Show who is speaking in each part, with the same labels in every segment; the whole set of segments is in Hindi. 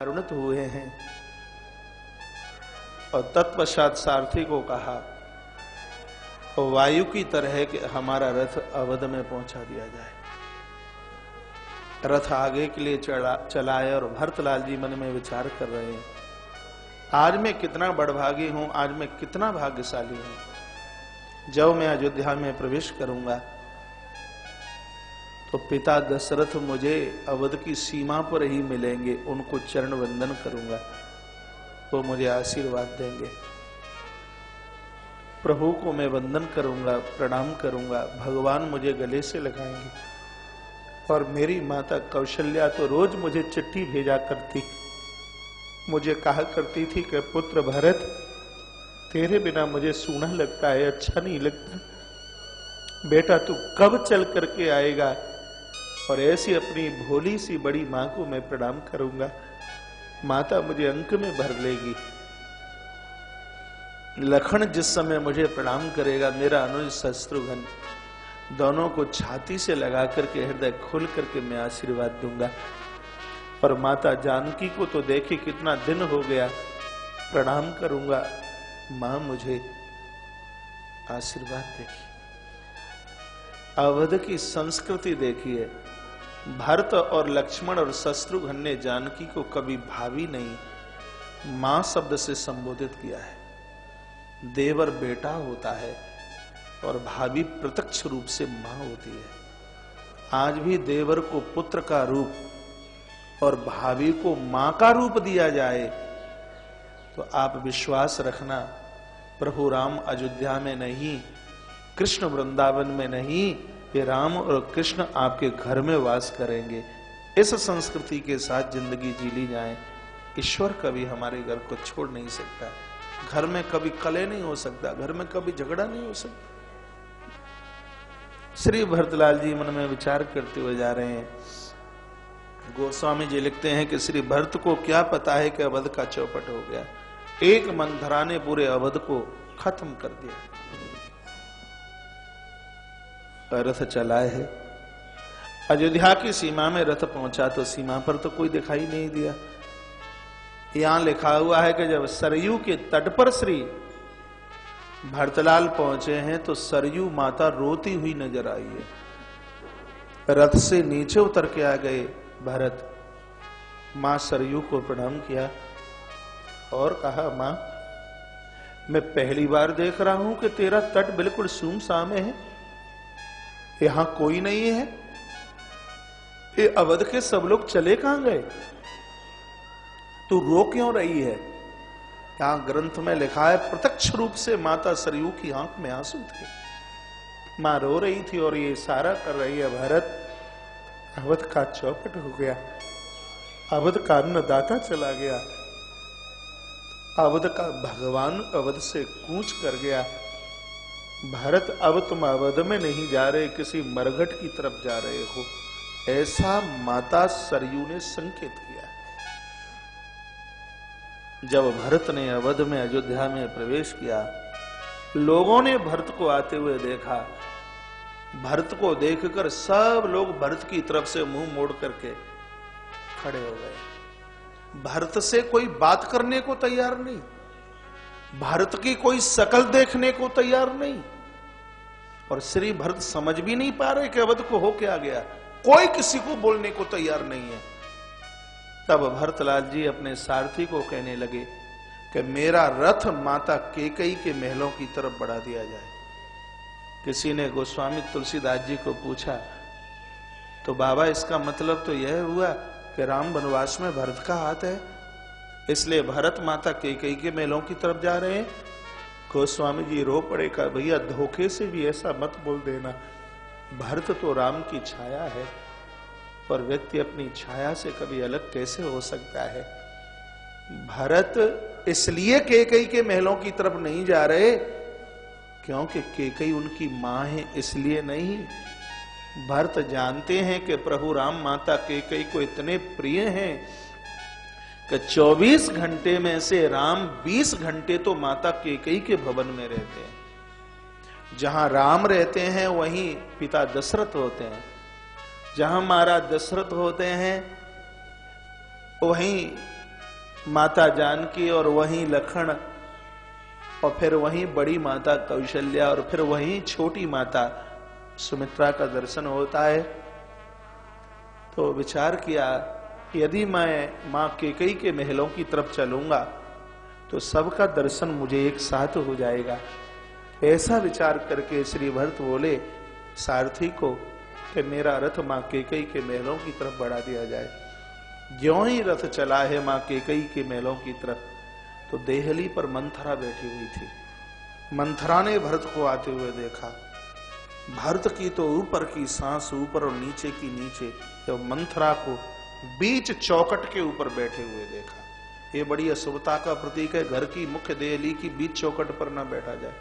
Speaker 1: परिणत हुए हैं। और तत्पश्चात सारथी को कहा तो वायु की तरह कि हमारा रथ अवध में पहुंचा दिया जाए। रथ आगे के लिए चलाए और भरतलाल जी मन में विचार कर रहे हैं, आज मैं कितना बड़भागी हूं, आज मैं कितना भाग्यशाली हूं। जब मैं अयोध्या में प्रवेश करूंगा तो पिता दशरथ मुझे अवध की सीमा पर ही मिलेंगे, उनको चरण वंदन करूंगा, वो मुझे आशीर्वाद देंगे। प्रभु को मैं वंदन करूंगा, प्रणाम करूंगा, भगवान मुझे गले से लगाएंगे। और मेरी माता कौशल्या तो रोज मुझे चिट्ठी भेजा करती, मुझे कहा करती थी कि पुत्र भरत, तेरे बिना मुझे सूना लगता है, अच्छा नहीं लगता, बेटा तू कब चल करके आएगा। और ऐसी अपनी भोली सी बड़ी मां को मैं प्रणाम करूंगा, माता मुझे अंक में भर लेगी। लखन जिस समय मुझे प्रणाम करेगा, मेरा अनुज शत्रुघ्न, दोनों को छाती से लगा करके हृदय खोल करके मैं आशीर्वाद दूंगा। और माता जानकी को तो देखे कितना दिन हो गया, प्रणाम करूंगा, मां मुझे आशीर्वाद देगी। अवध की संस्कृति देखिए, भरत और लक्ष्मण और शत्रुघ्न ने जानकी को कभी भाभी नहीं, मां शब्द से संबोधित किया है। देवर बेटा होता है और भाभी प्रत्यक्ष रूप से मां होती है। आज भी देवर को पुत्र का रूप और भाभी को मां का रूप दिया जाए तो आप विश्वास रखना, प्रभु राम अयोध्या में नहीं, कृष्ण वृंदावन में नहीं, ये राम और कृष्ण आपके घर में वास करेंगे। इस संस्कृति के साथ जिंदगी जी ली जाए। ईश्वर कभी हमारे घर को छोड़ नहीं सकता, घर में कभी कलह नहीं हो सकता, घर में कभी झगड़ा नहीं हो सकता। श्री भरतलाल जी मन में विचार करते हुए जा रहे हैं। गोस्वामी जी लिखते हैं कि श्री भरत को क्या पता है कि अवध का चौपट हो गया, एक मंथरा ने पूरे अवध को खत्म कर दिया। रथ चलाए है, अयोध्या की सीमा में रथ पहुंचा तो सीमा पर तो कोई दिखाई नहीं दिया। यहां लिखा हुआ है कि जब सरयू के तट पर श्री भरतलाल पहुंचे हैं तो सरयू माता रोती हुई नजर आई है। रथ से नीचे उतर के आ गए भरत, मां सरयू को प्रणाम किया और कहा, मां मैं पहली बार देख रहा हूं कि तेरा तट बिल्कुल सुमसाम है, यहां कोई नहीं है। ये अवध के सब लोग चले कहां गए, तू रो क्यों रही है। यहां ग्रंथ में लिखा है प्रत्यक्ष रूप से माता सरयू की आंख में आंसू थे, मां रो रही थी और ये इशारा कर रही है, भरत अवध का चौपट हो गया, अवध का अन्नदाता चला गया, अवध का भगवान अवध से कूच कर गया। भारत अब तुम अवध में नहीं जा रहे, किसी मरघट की तरफ जा रहे हो, ऐसा माता सरयू ने संकेत किया। जब भरत ने अवध में अयोध्या में प्रवेश किया, लोगों ने भरत को आते हुए देखा। भरत को देखकर सब लोग भरत की तरफ से मुंह मोड़ करके खड़े हो गए। भरत से कोई बात करने को तैयार नहीं, भारत की कोई शकल देखने को तैयार नहीं। और श्री भरत समझ भी नहीं पा रहे कि अवध को हो क्या गया, कोई किसी को बोलने को तैयार नहीं है। तब भरतलाल जी अपने सारथी को कहने लगे कि मेरा रथ माता कैकेयी के महलों की तरफ बढ़ा दिया जाए। किसी ने गोस्वामी तुलसीदास जी को पूछा, तो बाबा इसका मतलब तो यह हुआ कि राम वनवास में भरत का हाथ है, इसलिए भरत माता कैकेयी के महलों की तरफ जा रहे हैं। गोस्वामी जी रो पड़े, का भैया धोखे से भी ऐसा मत बोल देना, भरत तो राम की छाया है, पर व्यक्ति अपनी छाया से कभी अलग कैसे हो सकता है। भरत इसलिए कैकेयी के महलों की तरफ नहीं जा रहे क्योंकि कैकेयी उनकी मां है, इसलिए नहीं। भरत जानते हैं कि प्रभु राम माता कैकेयी को इतने प्रिय हैं कि 24 घंटे में से राम 20 घंटे तो माता कैकेयी के भवन में रहते हैं। जहां राम रहते हैं वहीं पिता दशरथ होते हैं, जहां महाराज दशरथ होते हैं वहीं माता जानकी और वहीं लखन और फिर वहीं बड़ी माता कौशल्या और फिर वहीं छोटी माता सुमित्रा का दर्शन होता है। तो विचार किया यदि मैं मां कैकेयी के महलों की तरफ चलूंगा तो सबका दर्शन मुझे एक साथ हो जाएगा। ऐसा विचार करके श्री भरत बोले सारथी को कि मेरा रथ मां कैकेयी के महलों की तरफ बढ़ा दिया जाए। ज्यों ही रथ चला है मां कैकेयी के महलों की तरफ तो देहली पर मंथरा बैठी हुई थी। मंथरा ने भरत को आते हुए देखा। भरत की तो ऊपर की सांस ऊपर और नीचे की नीचे, तो मंथरा को बीच चौखट के ऊपर बैठे हुए देखा। ये बड़ी अशुभता का प्रतीक है, घर की मुख्य देहली की बीच चौखट पर ना बैठा जाए।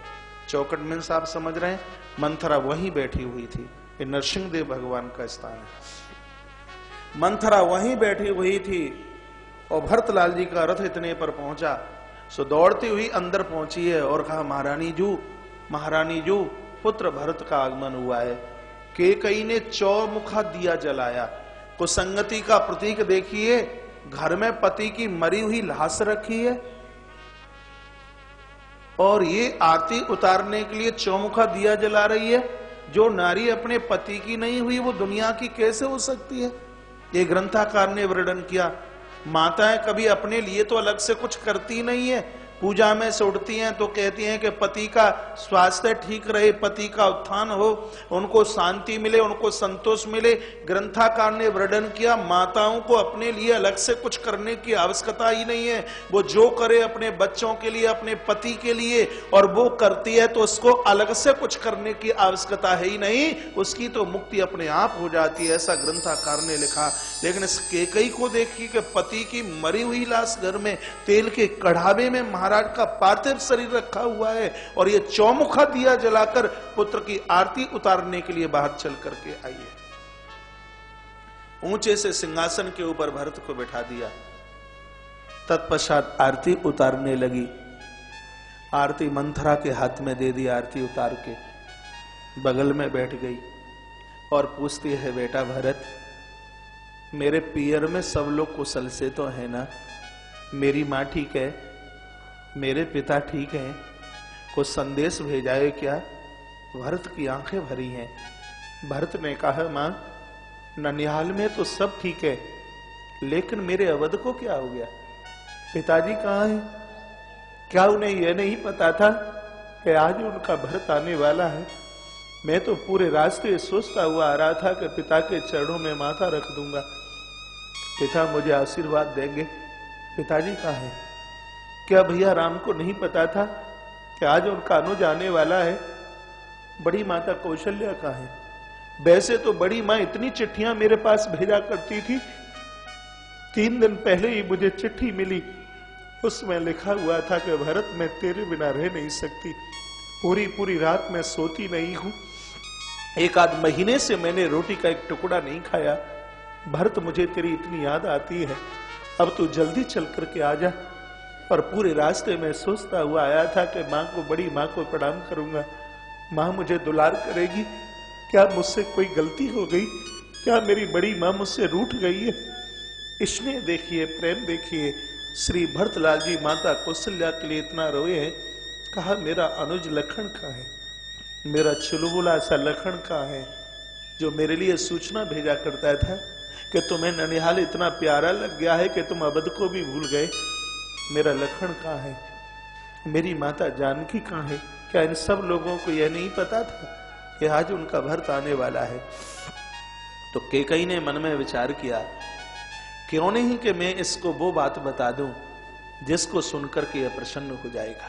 Speaker 1: चौखट में आप समझ रहे हैं, मंथरा वहीं बैठी हुई थी। ये नरसिंह देव भगवान का स्थान है। मंथरा वहीं बैठी हुई थी और भरतलाल जी का रथ इतने पर पहुंचा सो दौड़ती हुई अंदर पहुंची है और कहा महारानी जू पुत्र भरत का आगमन हुआ है। कैकेयी ने चौमुखा दिया जलाया। कुसंगति का प्रतीक देखिए, घर में पति की मरी हुई लाश रखी है और ये आरती उतारने के लिए चौमुखा दिया जला रही है। जो नारी अपने पति की नहीं हुई वो दुनिया की कैसे हो सकती है? ये ग्रंथकार ने वर्णन किया। माताएं कभी अपने लिए तो अलग से कुछ करती नहीं है, पूजा में से उठती हैं तो कहती हैं कि पति का स्वास्थ्य ठीक रहे, पति का उत्थान हो, उनको शांति मिले, उनको संतोष मिले। ग्रंथकार ने वर्णन किया माताओं को अपने लिए अलग से कुछ करने की आवश्यकता ही नहीं है। वो जो करे अपने बच्चों के लिए, अपने पति के लिए, और वो करती है तो उसको अलग से कुछ करने की आवश्यकता है ही नहीं, उसकी तो मुक्ति अपने आप हो जाती है, ऐसा ग्रंथकार ने लिखा। लेकिन इस कैकेयी को देखिए कि पति की मरी हुई लाश घर में तेल के कढ़ावे में महाराज का पार्थिव शरीर रखा हुआ है और ये चौमुखा दिया जलाकर पुत्र की आरती उतारने के लिए बाहर चल करके आई है। ऊंचे से सिंहासन के ऊपर भरत को बैठा दिया। तत्पश्चात आरती उतारने लगी। आरती मंथरा के हाथ में दे दी। आरती उतार के बगल में बैठ गई और पूछती है बेटा भरत, मेरे पियर में सब लोग कुशल से तो है ना? मेरी माँ ठीक है, मेरे पिता ठीक हैं, कुछ संदेश भेजा है क्या? भरत की आंखें भरी हैं। भरत ने कहा मां, ननिहाल में तो सब ठीक है, लेकिन मेरे अवध को क्या हो गया? पिताजी कहाँ हैं? क्या उन्हें यह नहीं पता था कि आज उनका भरत आने वाला है? मैं तो पूरे रास्ते सोचता हुआ आ रहा था कि पिता के चरणों में माथा रख दूंगा, पिता मुझे आशीर्वाद देंगे। पिताजी कहाँ हैं? क्या भैया राम को नहीं पता था कि आज उनका अनुज आने वाला है? बड़ी माता कौशल्या कहाँ है? वैसे तो बड़ी माँ इतनी चिट्ठियां मेरे पास भेजा करती थी। 3 दिन पहले ही मुझे चिट्ठी मिली, उसमें लिखा हुआ था कि भरत मैं तेरे बिना रह नहीं सकती, पूरी रात मैं सोती नहीं हूं, 1 आध महीने से मैंने रोटी का एक टुकड़ा नहीं खाया। भरत मुझे तेरी इतनी याद आती है, अब तू जल्दी चल करके आ जा। और पूरे रास्ते में सोचता हुआ आया था कि माँ को, बड़ी माँ को प्रणाम करूंगा, माँ मुझे दुलार करेगी। क्या मुझसे कोई गलती हो गई? क्या मेरी बड़ी माँ मुझसे रूठ गई है? स्नेह देखिए, प्रेम देखिए। श्री भरतलाल जी माता कौशल्या के लिए इतना रोए हैं। कहा मेरा अनुज लखन कहाँ है? मेरा चुलबुला सा लखन कहाँ है, जो मेरे लिए सूचना भेजा करता था कि तुम्हें ननिहाल इतना प्यारा लग गया है कि तुम अवध को भी भूल गए? मेरा लखन कहाँ है? मेरी माता जानकी कहाँ है? क्या इन सब लोगों को यह नहीं पता था कि आज उनका भरत आने वाला है? तो कैकेयी ने मन में विचार किया, क्यों नहीं कि मैं इसको वो बात बता दूं जिसको सुनकर के यह प्रसन्न हो जाएगा।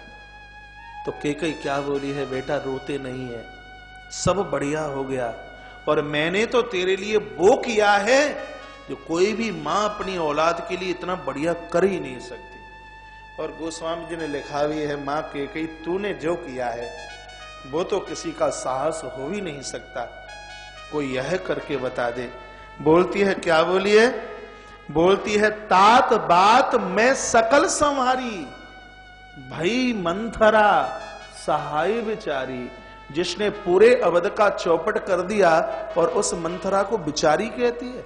Speaker 1: तो कैकेयी क्या बोली है, बेटा रोते नहीं है, सब बढ़िया हो गया, और मैंने तो तेरे लिए वो किया है जो कोई भी मां अपनी औलाद के लिए इतना बढ़िया कर ही नहीं सकती। और गोस्वामी जी ने लिखा भी है, मां कैकेयी तूने जो किया है वो तो किसी का साहस हो ही नहीं सकता, कोई यह करके बता दे। बोलती है, क्या बोली है? बोलती है, तात बात मैं सकल संहारी, भई मंथरा सहाय बिचारी। जिसने पूरे अवध का चौपट कर दिया और उस मंथरा को बिचारी कहती है।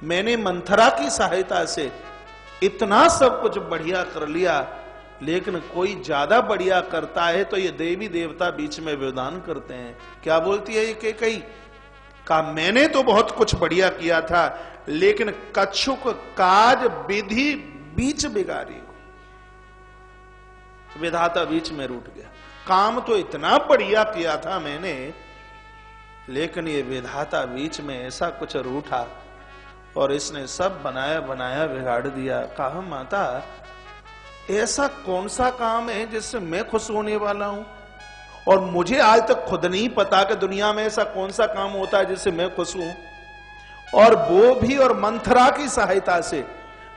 Speaker 1: मैंने मंथरा की सहायता से इतना सब कुछ बढ़िया कर लिया, लेकिन कोई ज्यादा बढ़िया करता है तो ये देवी देवता बीच में व्यवधान करते हैं। क्या बोलती है ये कैकेयी? कहा मैंने तो बहुत कुछ बढ़िया किया था, लेकिन कच्छुक काज विधि बीच बिगाड़ी। विधाता बीच में रूठ गया। काम तो इतना बढ़िया किया था मैंने, लेकिन ये विधाता बीच में ऐसा कुछ रूठा और इसने सब बनाया बनाया बिगाड़ दिया। कहा माता ऐसा कौन सा काम है जिससे मैं खुश होने वाला हूं, और मुझे आज तक खुद नहीं पता कि दुनिया में ऐसा कौन सा काम होता है जिससे मैं खुश हूं, और वो भी और मंथरा की सहायता से,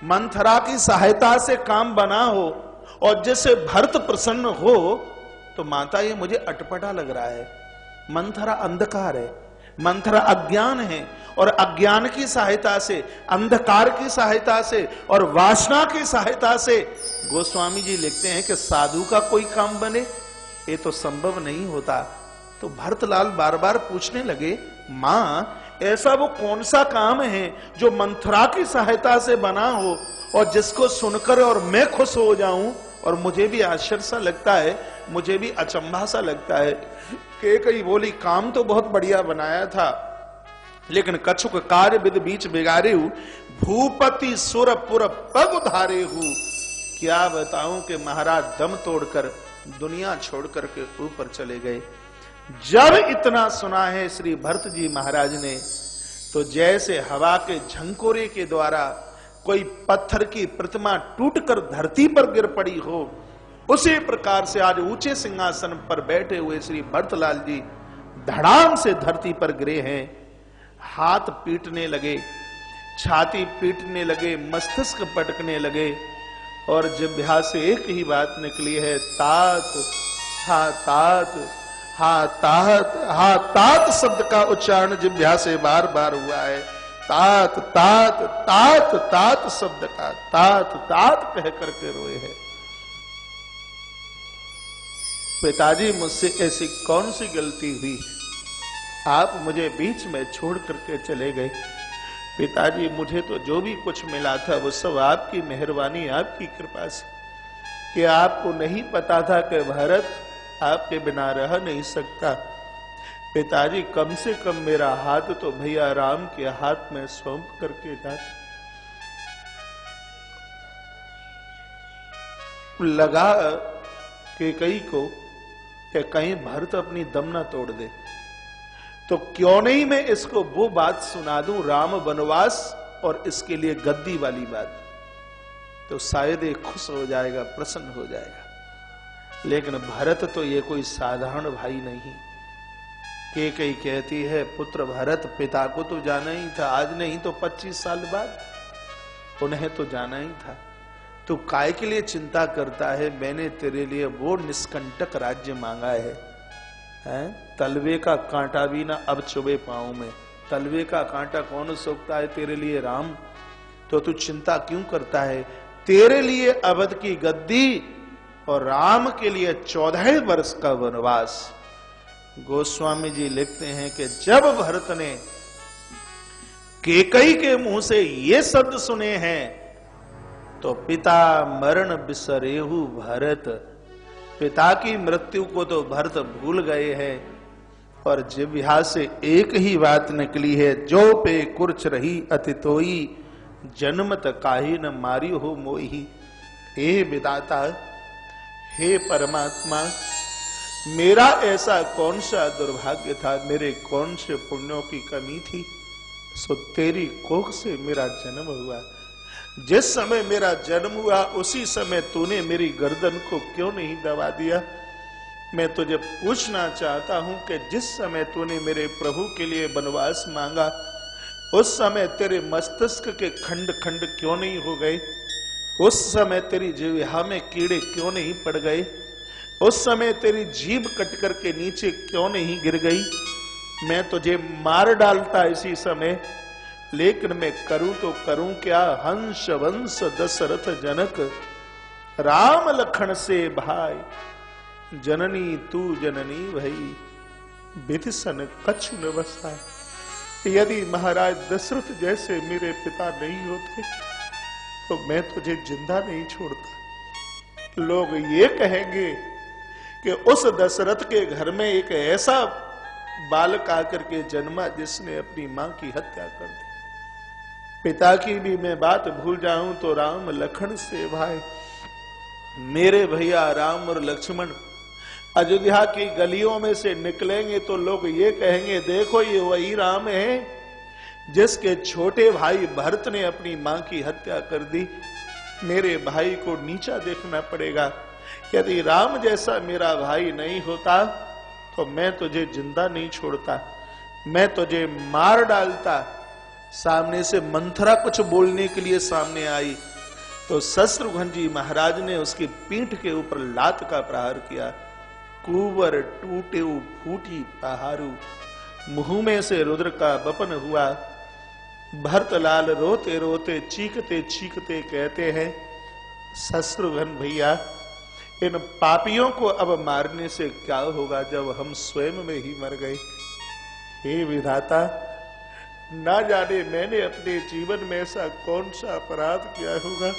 Speaker 1: मंथरा की सहायता से काम बना हो और जिससे भरत प्रसन्न हो। तो माता ये मुझे अटपटा लग रहा है। मंथरा अंधकार है, मंथरा अज्ञान है, और अज्ञान की सहायता से, अंधकार की सहायता से और वासना की सहायता से गोस्वामी जी लिखते हैं कि साधु का कोई काम बने, ये तो संभव नहीं होता। तो भरतलाल बार बार पूछने लगे, मां ऐसा वो कौन सा काम है जो मंथरा की सहायता से बना हो और जिसको सुनकर और मैं खुश हो जाऊं, और मुझे भी आश्चर्य सा लगता है, मुझे भी अचंभा सा लगता है। कैकेयी बोली काम तो बहुत बढ़िया बनाया था, लेकिन कछुक कार्य विधि बीच बिगाड़े हूं, भूपति सुरपुर पग उधारे हूं। क्या बताऊं कि महाराज दम तोड़कर दुनिया छोड़कर के ऊपर चले गए। जब इतना सुना है श्री भरत जी महाराज ने, तो जैसे हवा के झंकोरे के द्वारा कोई पत्थर की प्रतिमा टूटकर धरती पर गिर पड़ी हो, उसी प्रकार से आज ऊंचे सिंहासन पर बैठे हुए श्री भरतलाल जी धड़ाम से धरती पर गिरे हैं। हाथ पीटने लगे, छाती पीटने लगे, मस्तिष्क पटकने लगे, और जिह्वा से एक ही बात निकली है, तात हा तात हा तात हा तात शब्द का उच्चारण जिह्वा से बार बार हुआ है। तात तात तात तात शब्द का तात तात कह करके रोए हैं। पिताजी मुझसे ऐसी कौन सी गलती हुई, आप मुझे बीच में छोड़ करके चले गए। पिताजी मुझे तो जो भी कुछ मिला था वो सब आपकी मेहरबानी, आपकी कृपा से, कि आपको नहीं पता था कि भरत आपके बिना रह नहीं सकता। पिताजी कम से कम मेरा हाथ तो भैया राम के हाथ में सौंप करके जाते। लगा कैकेयी को कि कहीं भरत अपनी दम ना तोड़ दे, तो क्यों नहीं मैं इसको वो बात सुना दूं, राम वनवास और इसके लिए गद्दी वाली बात, तो शायद ये खुश हो जाएगा, प्रसन्न हो जाएगा। लेकिन भरत तो ये कोई साधारण भाई नहीं। कैकेयी कहती है, पुत्र भरत पिता को तो जाना ही था, आज नहीं तो 25 साल बाद उन्हें तो जाना ही था। तू काय के लिए चिंता करता है? मैंने तेरे लिए वो निष्कंटक राज्य मांगा है? तलवे का कांटा भी ना अब चुभे पांव में। तलवे का कांटा कौन सोखता है तेरे लिए राम? तो तू चिंता क्यों करता है? तेरे लिए अवध की गद्दी और राम के लिए 14 वर्ष का वनवास। गोस्वामी जी लिखते हैं कि जब भरत ने कैकेयी के मुंह से ये शब्द सुने हैं, तो पिता मरण बिसरेहु भरत, पिता की मृत्यु को तो भरत भूल गए हैं, और जिह्वा से एक ही बात निकली है, जो पे कुर्च रही अतितोई, जन्मत काहि न मारी हो मोही। हे विधाता, हे परमात्मा, मेरा ऐसा कौन सा दुर्भाग्य था, मेरे कौन से पुण्यों की कमी थी, सो तेरी कोख से मेरा जन्म हुआ। जिस समय मेरा जन्म हुआ उसी समय तूने मेरी गर्दन को क्यों नहीं दबा दिया? मैं तुझे पूछना चाहता हूं कि जिस समय तूने मेरे प्रभु के लिए वनवास मांगा, उस समय तेरे मस्तिष्क के खंड खंड क्यों नहीं हो गए? उस समय तेरी जिह्वा में कीड़े क्यों नहीं पड़ गए? उस समय तेरी जीभ कट कर के नीचे क्यों नहीं गिर गई? मैं तुझे मार डालता इसी समय, लेकिन मैं करूं तो करूं क्या? हंस वंश दशरथ जनक, राम लखन से भाई, जननी तू जननी भई, विधि सन कछु न बसाए। यदि महाराज दशरथ जैसे मेरे पिता नहीं होते तो मैं तुझे जिंदा नहीं छोड़ता। लोग ये कहेंगे कि उस दशरथ के घर में एक ऐसा बालक आकर के जन्मा जिसने अपनी मां की हत्या कर दी। पिता की भी मैं बात भूल जाऊं तो राम लखन से भाई, मेरे भैया राम और लक्ष्मण अयोध्या की गलियों में से निकलेंगे तो लोग ये कहेंगे, देखो ये वही राम है जिसके छोटे भाई भरत ने अपनी मां की हत्या कर दी। मेरे भाई को नीचा देखना पड़ेगा। यदि राम जैसा मेरा भाई नहीं होता तो मैं तुझे जिंदा नहीं छोड़ता, मैं तुझे मार डालता। सामने से मंथरा कुछ बोलने के लिए सामने आई तो शत्रुघ्न जी महाराज ने उसकी पीठ के ऊपर लात का प्रहार किया। कुंवर टूटे फूटी पहारू, मुंह में से रुद्र का बपन हुआ। भरतलाल रोते रोते चीखते चीखते कहते हैं, शत्रुघ्न भैया इन पापियों को अब मारने से क्या होगा जब हम स्वयं में ही मर गए। हे विधाता, ना जाने मैंने अपने जीवन में ऐसा कौन सा अपराध किया होगा,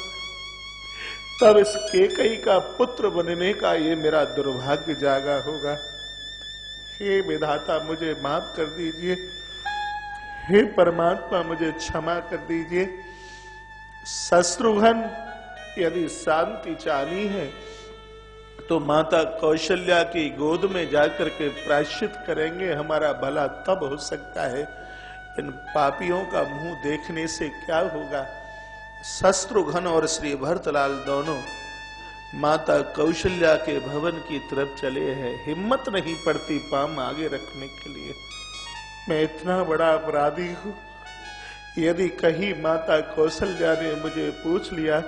Speaker 1: तब इस केकई का पुत्र बनने का ये मेरा दुर्भाग्य जागा होगा। हे विधाता मुझे माफ कर दीजिए, हे परमात्मा मुझे क्षमा कर दीजिए। शत्रुघ्न यदि शांति चाहनी है तो माता कौशल्या की गोद में जाकर के प्रायश्चित करेंगे, हमारा भला तब हो सकता है। इन पापियों का मुंह देखने से क्या होगा। शत्रुघ्न और श्री भरतलाल दोनों माता कौशल्या के भवन की तरफ चले हैं। हिम्मत नहीं पड़ती पाम आगे रखने के लिए। मैं इतना बड़ा अपराधी हूं, यदि कहीं माता कौशल्या ने मुझे पूछ लिया,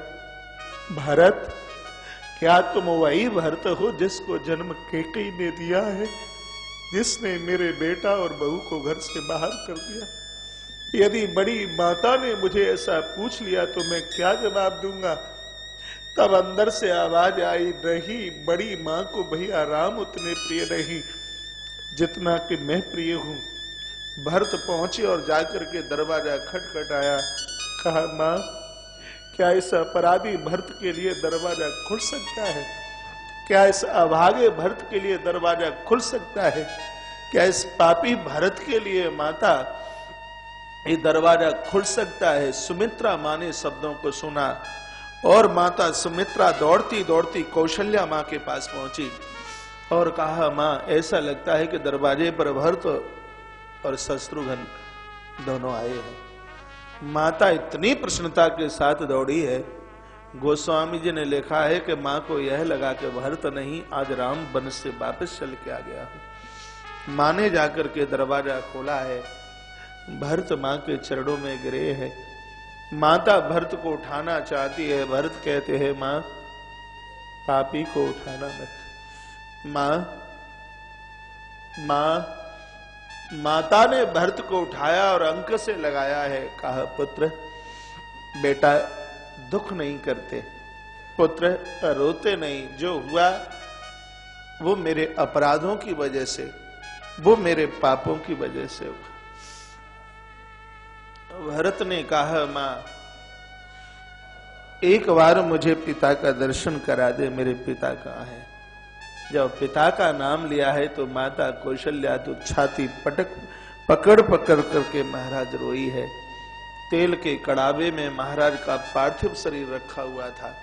Speaker 1: भरत क्या तुम वही भरत हो जिसको जन्म केकई ने दिया है, जिसने मेरे बेटा और बहू को घर से बाहर कर दिया। यदि बड़ी माता ने मुझे ऐसा पूछ लिया तो मैं क्या जवाब दूंगा। तब अंदर से आवाज आई, नहीं बड़ी मां को भैया राम उतने प्रिय नहीं जितना कि मैं प्रिय हूं। भरत पहुंचे और जाकर के दरवाजा खटखटाया। कहा, मां क्या इस अपराधी भरत के लिए दरवाजा खुल सकता है? क्या इस अभागे भरत के लिए दरवाजा खुल सकता है? क्या इस पापी भरत के लिए माता ये दरवाजा खुल सकता है? सुमित्रा मां ने शब्दों को सुना और माता सुमित्रा दौड़ती दौड़ती कौशल्या मां के पास पहुंची और कहा, मां ऐसा लगता है कि दरवाजे पर भरत और शत्रुघ्न दोनों आए हैं। माता इतनी प्रसन्नता के साथ दौड़ी है, गोस्वामी जी ने लिखा है कि मां को यह लगा कि भरत नहीं, आज राम वन से वापस चल के आ गया हूं। मां ने जाकर के दरवाजा खोला है, भरत मां के चरणों में गिरे हैं। माता भरत को उठाना चाहती है, भरत कहते हैं, मां पापी को उठाना मत। मां माता ने भरत को उठाया और अंक से लगाया है। कहा, पुत्र बेटा दुख नहीं करते, पुत्र रोते नहीं। जो हुआ वो मेरे अपराधों की वजह से, वो मेरे पापों की वजह से हुआ। भरत ने कहा, मां एक बार मुझे पिता का दर्शन करा दे, मेरे पिता कहाँ है? जब पिता का नाम लिया है तो माता कौशल्या तो छाती पकड़ करके महाराज रोई है। तेल के कड़ावे में महाराज का पार्थिव शरीर रखा हुआ था।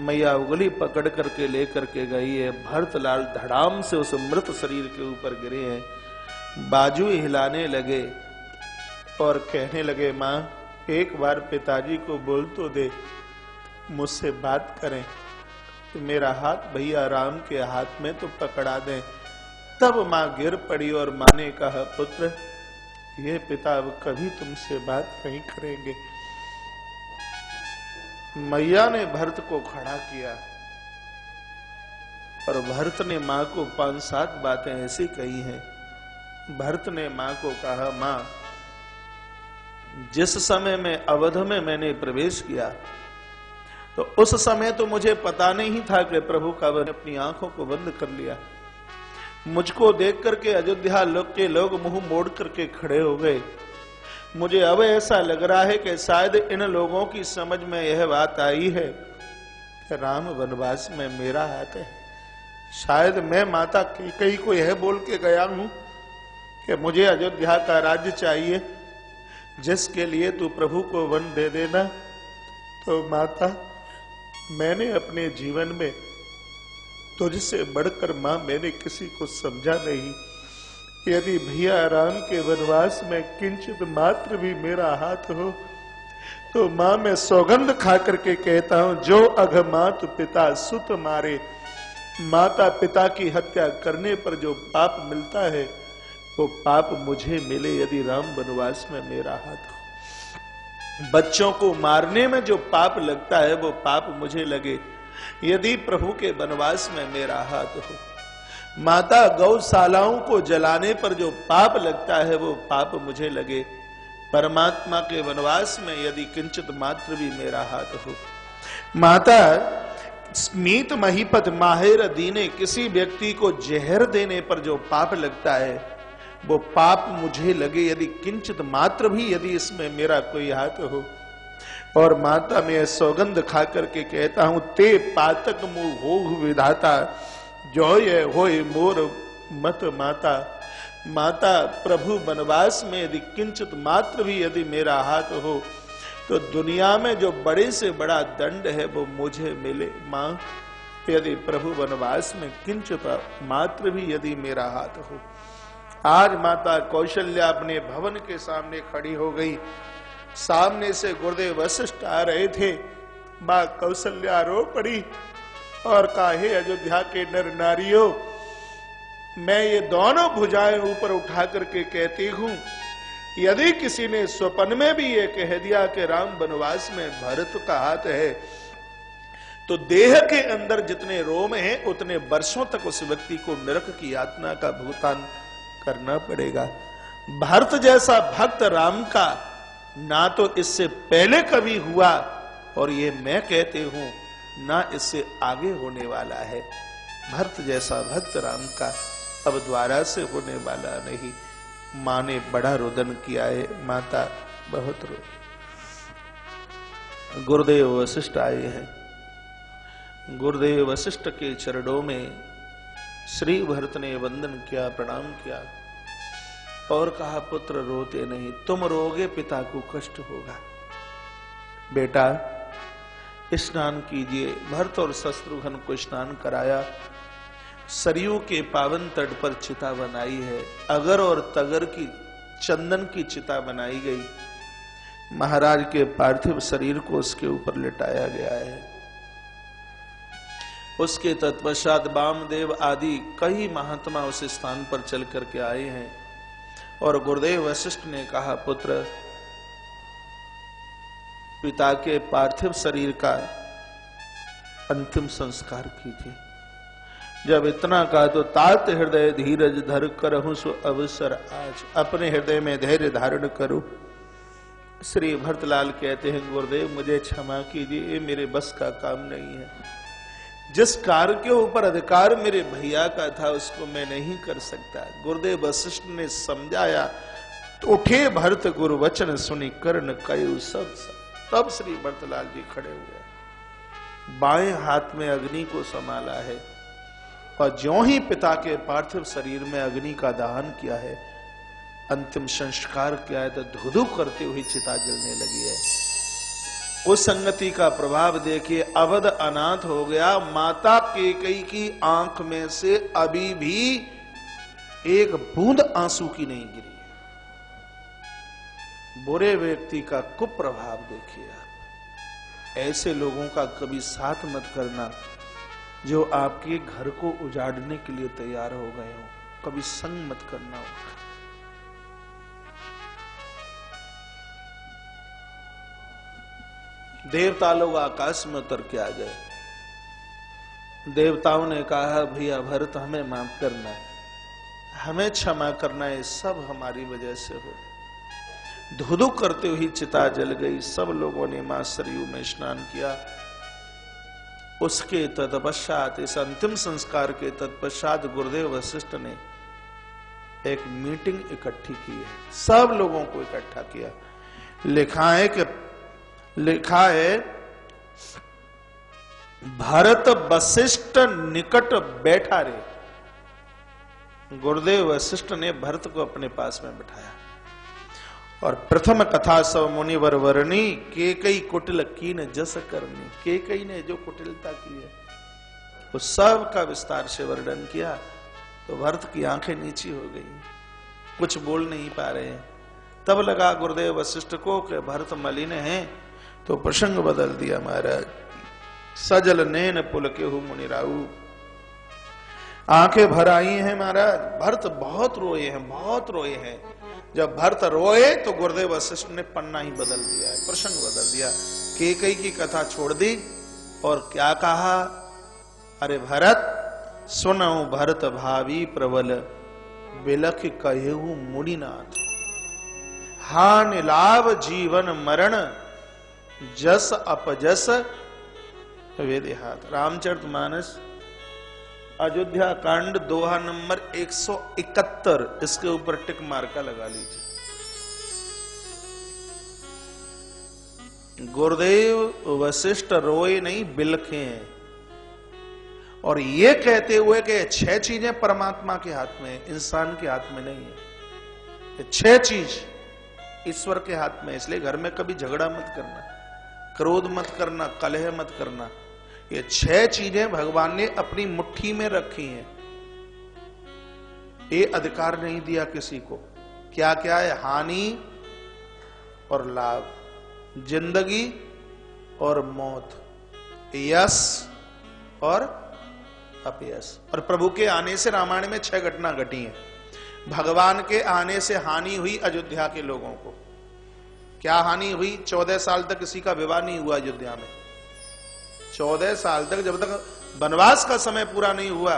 Speaker 1: मैया उंगली पकड़ करके लेकर के गई है। भरतलाल धड़ाम से उस मृत शरीर के ऊपर गिरे हैं, बाजू हिलाने लगे और कहने लगे, मां एक बार पिताजी को बोल तो दे, मुझसे बात करें। मेरा हाथ भैया राम के हाथ में तो पकड़ा दें। तब मां गिर पड़ी और मां ने कहा, पुत्र ये पिता अब कभी तुमसे बात नहीं करेंगे। मैया ने भरत को खड़ा किया और भरत ने मां को 5-7 बातें ऐसी कही हैं। भरत ने मां को कहा, मां जिस समय में अवध में मैंने प्रवेश किया तो उस समय तो मुझे पता नहीं था कि प्रभु का वन अपनी आंखों को बंद कर लिया। मुझको देख करके अयोध्या लोग के लोग मुंह मोड़ करके खड़े हो गए। मुझे अब ऐसा लग रहा है कि शायद इन लोगों की समझ में यह बात आई है कि राम वनवास में मेरा हाथ है। शायद मैं माता कैकेयी को यह बोल के गया हूं कि मुझे अयोध्या का राज्य चाहिए, जिसके लिए तू प्रभु को वन दे देना। तो माता, मैंने अपने जीवन में तुझसे बढ़कर मां मैंने किसी को समझा नहीं। यदि भैया राम के वनवास में किंचित मात्र भी मेरा हाथ हो तो मां मैं सौगंध खा करके कहता हूं, जो अघमात पिता सुत मारे, माता पिता की हत्या करने पर जो पाप मिलता है वो पाप मुझे मिले यदि राम वनवास में मेरा हाथ हो। बच्चों को मारने में जो पाप लगता है वो पाप मुझे लगे यदि प्रभु के वनवास में मेरा हाथ हो। माता गौशालाओं को जलाने पर जो पाप लगता है वो पाप मुझे लगे। परमात्मा के वनवास में यदि किंचित मात्र भी मेरा हाथ हो। माता, स्मीत महीपत माहिर दीने, किसी व्यक्ति को जहर देने पर जो पाप लगता है वो पाप मुझे लगे यदि किंचित मात्र भी यदि इसमें मेरा कोई हाथ हो। और माता, मैं सौगंध खा करके कहता हूं, ते पातक मुंह हो विधाता, जो ये होए मोर मत माता। माता, प्रभु वनवास में यदि किंचित मात्र भी यदि मेरा हाथ हो तो दुनिया में जो बड़े से बड़ा दंड है वो मुझे मिले। मां, यदि प्रभु वनवास में किंचित मात्र भी यदि मेरा हाथ हो। आज माता कौशल्या अपने भवन के सामने खड़ी हो गई। सामने से गुरुदेव वशिष्ठ आ रहे थे। मां कौशल्या रो पड़ी और कहा, हे अयोध्या के नर नारियों, मैं ये दोनों भुजाएं ऊपर उठा करके कहती हूं, यदि किसी ने स्वप्न में भी ये कह दिया कि राम वनवास में भरत का हाथ है तो देह के अंदर जितने रोम हैं उतने वर्षों तक उस व्यक्ति को नरक की यातना का भुगतान करना पड़ेगा। भरत जैसा भक्त राम का ना तो इससे पहले कभी हुआ और ये मैं कहती हूं ना इससे आगे होने वाला है। भरत जैसा भक्त राम का अब द्वारा से होने वाला नहीं। मां ने बड़ा रुदन किया है। माता बहुत रो। गुरुदेव वशिष्ठ आए हैं। गुरुदेव वशिष्ठ के चरणों में श्री भरत ने वंदन किया, प्रणाम किया और कहा, पुत्र रोते नहीं, तुम रोगे पिता को कष्ट होगा। बेटा स्नान कीजिए। भरत और शत्रुघ्न को स्नान कराया। सरयू के पावन तट पर चिता बनाई है। अगर और तगर की चंदन की चिता बनाई गई। महाराज के पार्थिव शरीर को उसके ऊपर लिटाया गया है। उसके तत्पश्चात वामदेव आदि कई महात्मा उस स्थान पर चल करके आए हैं और गुरुदेव वशिष्ठ ने कहा, पुत्र पिता के पार्थिव शरीर का अंतिम संस्कार कीजिए। जब इतना कहा तो तात हृदय धीरज धर करहु सो अवसर आज, अपने हृदय में धैर्य धारण करो। श्री भरतलाल कहते हैं, गुरुदेव मुझे क्षमा कीजिए, ये मेरे बस का काम नहीं है। जिस कार्य के ऊपर अधिकार मेरे भैया का था उसको मैं नहीं कर सकता। गुरुदेव वशिष्ठ ने समझाया तो उठे भरत गुरु वचन सुनी कर्ण कयु सब। तब श्री भरतलाल जी खड़े हुए, बाएं हाथ में अग्नि को संभाला है और ज्यों ही पिता के पार्थिव शरीर में अग्नि का दहन किया है, अंतिम संस्कार किया है, तो धुधु करते हुए चिता जलने लगी है। उस संगति का प्रभाव देखिए, अवध अनाथ हो गया। माता कैकेयी की आंख में से अभी भी एक बूंद आंसू की नहीं गिरी। बुरे व्यक्ति का कुप्रभाव देखिए आप। ऐसे लोगों का कभी साथ मत करना जो आपके घर को उजाड़ने के लिए तैयार हो गए हो। कभी संग मत करना उनका। देवता लोग आकाश में उतर के आ गए। देवताओं ने कहा, भैया भरत हमें माफ करना है, हमें क्षमा करना है, सब हमारी वजह से हो। धुधु करते हुई चिता जल गई। सब लोगों ने मां सरयू में स्नान किया। उसके तत्पश्चात, इस अंतिम संस्कार के तत्पश्चात गुरुदेव वशिष्ठ ने एक मीटिंग इकट्ठी की है, सब लोगों को इकट्ठा किया। लिखा है भरत वशिष्ठ निकट बैठा रे। गुरुदेव वशिष्ठ ने भरत को अपने पास में बिठाया और प्रथम कथा सब मुनिवर वर्णी केकई कुटिल कीन जस करनी। केकई ने जो कुटिलता की है वो सब का विस्तार से वर्णन किया। तो भरत की आंखें नीची हो गई, कुछ बोल नहीं पा रहे हैं। तब लगा गुरुदेव वशिष्ठ को कि भरत मलिन हैं, तो प्रसंग बदल दिया महाराज। सजल नैन पुलकेहु मुनि राऊ, आंखें भर आई हैं महाराज। भरत बहुत रोए हैं, बहुत रोए हैं। जब भरत रोए तो गुरुदेव वशिष्ठ ने पन्ना ही बदल दिया है, प्रसंग बदल दिया। केकई की कथा छोड़ दी और क्या कहा, अरे भरत सुनो भरत भावी प्रबल बिलख कहेहु मुनिनाथ। हान लाभ जीवन मरण जस अपजस वेदेहात। रामचरितमानस अयोध्या कांड दोहा नंबर 171, इसके ऊपर टिक मार्का लगा लीजिए। गुरुदेव वशिष्ठ रोए नहीं, बिलखे हैं। और ये कहते हुए कि 6 चीजें परमात्मा के हाथ में, इंसान के हाथ में नहीं है। ये 6 चीज ईश्वर के हाथ में। इसलिए घर में कभी झगड़ा मत करना, क्रोध मत करना, कलह मत करना। ये 6 चीजें भगवान ने अपनी मुट्ठी में रखी हैं। ये अधिकार नहीं दिया किसी को। क्या क्या है, हानि और लाभ, जिंदगी और मौत, यश और अपयश। और प्रभु के आने से रामायण में 6 घटना घटी हैं। भगवान के आने से हानि हुई अयोध्या के लोगों को। क्या हानि हुई, 14 साल तक किसी का विवाह नहीं हुआ अयोध्या में। 14 साल तक, जब तक वनवास का समय पूरा नहीं हुआ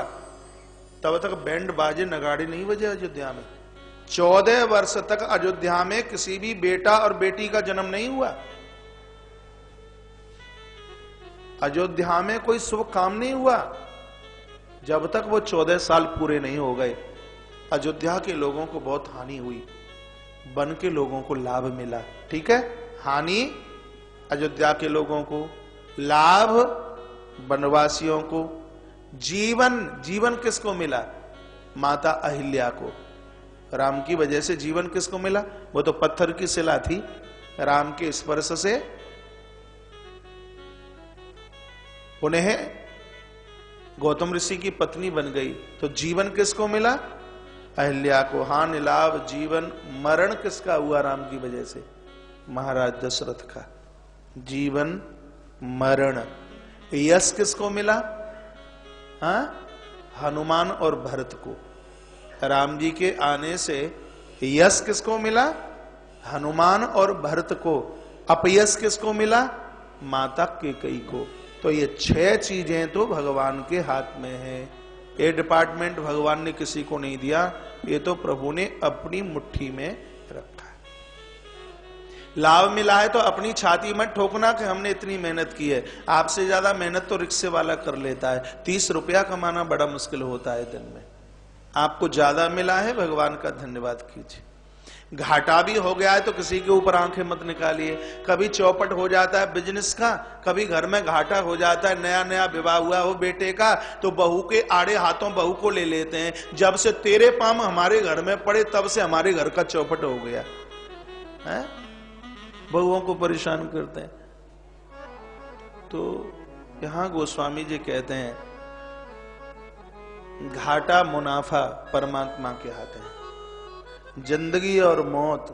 Speaker 1: तब तक बैंड बाजे नगाड़े नहीं बजे अयोध्या में। 14 वर्ष तक अयोध्या में किसी भी बेटा और बेटी का जन्म नहीं हुआ। अयोध्या में कोई शुभ काम नहीं हुआ जब तक वो 14 साल पूरे नहीं हो गए। अयोध्या के लोगों को बहुत हानि हुई, वन के लोगों को लाभ मिला। ठीक है, हानि अयोध्या के लोगों को, लाभ वनवासियों को, जीवन किसको मिला, माता अहिल्या को। राम की वजह से जीवन किसको मिला, वो तो पत्थर की शिला थी, राम के स्पर्श से उन्हें गौतम ऋषि की पत्नी बन गई। तो जीवन किसको मिला, अहिल्या को। हानि लाभ जीवन, मरण किसका हुआ राम की वजह से, महाराज दशरथ का। जीवन मरण। यश किसको मिला, हनुमान और भरत को। राम जी के आने से यश किसको मिला, हनुमान और भरत को। अपयश किसको मिला, माता केकई को। तो ये 6 चीजें तो भगवान के हाथ में है। ये डिपार्टमेंट भगवान ने किसी को नहीं दिया, ये तो प्रभु ने अपनी मुट्ठी में रखा है। लाभ मिला है तो अपनी छाती मत ठोकना कि हमने इतनी मेहनत की है। आपसे ज्यादा मेहनत तो रिक्शे वाला कर लेता है। 30 रुपया कमाना बड़ा मुश्किल होता है दिन में। आपको ज्यादा मिला है, भगवान का धन्यवाद कीजिए। घाटा भी हो गया है तो किसी के ऊपर आंखें मत निकालिए। कभी चौपट हो जाता है बिजनेस का, कभी घर में घाटा हो जाता है। नया नया विवाह हुआ हो बेटे का तो बहू के आड़े हाथों बहू को ले लेते हैं। जब से तेरे पाम हमारे घर में पड़े तब से हमारे घर का चौपट हो गया है, बहुओं को परेशान करते हैं। तो यहां गोस्वामी जी कहते हैं घाटा मुनाफा परमात्मा के हाथ है। जिंदगी और मौत,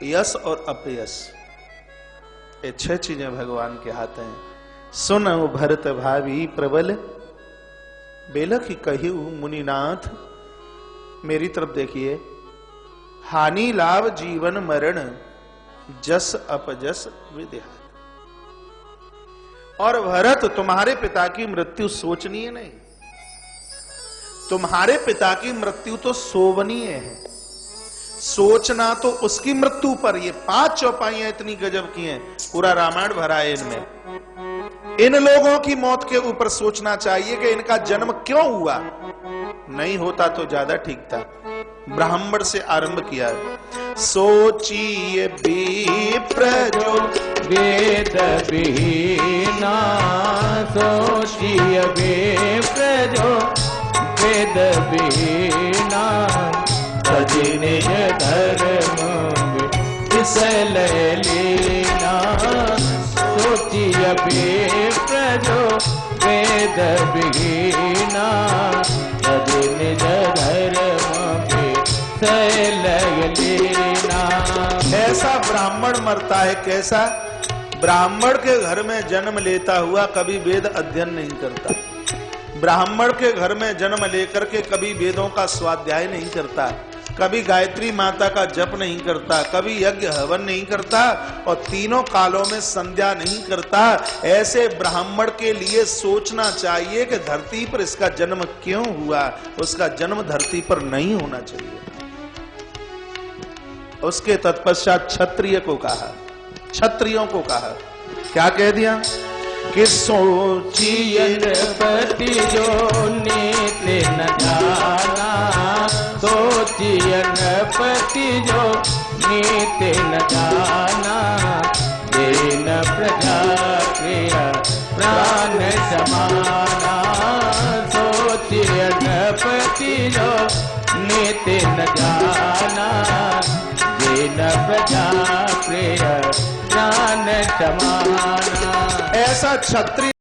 Speaker 1: यश और अपयश, ये 6 चीजें भगवान के हाथ हैं। सुनो भरत भावी प्रबल बेलख कहिउ मुनिनाथ। मेरी तरफ देखिए, हानि लाभ जीवन मरण जस अपजस विदेहात। और भरत, तुम्हारे पिता की मृत्यु सोचनीय नहीं, तुम्हारे पिता की मृत्यु तो शोभनीय है। सोचना तो उसकी मृत्यु पर। ये 5 चौपाइयां इतनी गजब की हैं, पूरा रामायण भरा है इनमें। इन लोगों की मौत के ऊपर सोचना चाहिए कि इनका जन्म क्यों हुआ। नहीं होता तो ज्यादा ठीक था। ब्राह्मण से आरंभ किया। सोचिए विप्र जो
Speaker 2: वेद विहीना, सोचिए विप्र जो वेद विहीना, तज निज धर्म विसल लीना। सोचिए विप्र जो वेद विहीना, तज निज धर्म विसल लीना।
Speaker 1: ऐसा ब्राह्मण मरता है कैसा? ब्राह्मण के घर में जन्म लेता हुआ कभी वेद अध्ययन नहीं करता, ब्राह्मण के घर में जन्म लेकर के कभी वेदों का स्वाध्याय नहीं करता, कभी गायत्री माता का जप नहीं करता, कभी यज्ञ हवन नहीं करता और तीनों कालों में संध्या नहीं करता। ऐसे ब्राह्मण के लिए सोचना चाहिए कि धरती पर इसका जन्म क्यों हुआ। उसका जन्म धरती पर नहीं होना चाहिए। उसके तत्पश्चात क्षत्रिय को कहा, क्षत्रियों को कहा, क्या कह दिया कि सोचिए
Speaker 2: पति जो नीति न जाना, सोचिए पति जो नीति न जाना, दीन प्रजा प्रिय प्राण समाना। सोचिए पति जो नीति न जाना, दीन प्रजा प्रिय प्राण समाना।
Speaker 1: ऐसा क्षत्रिय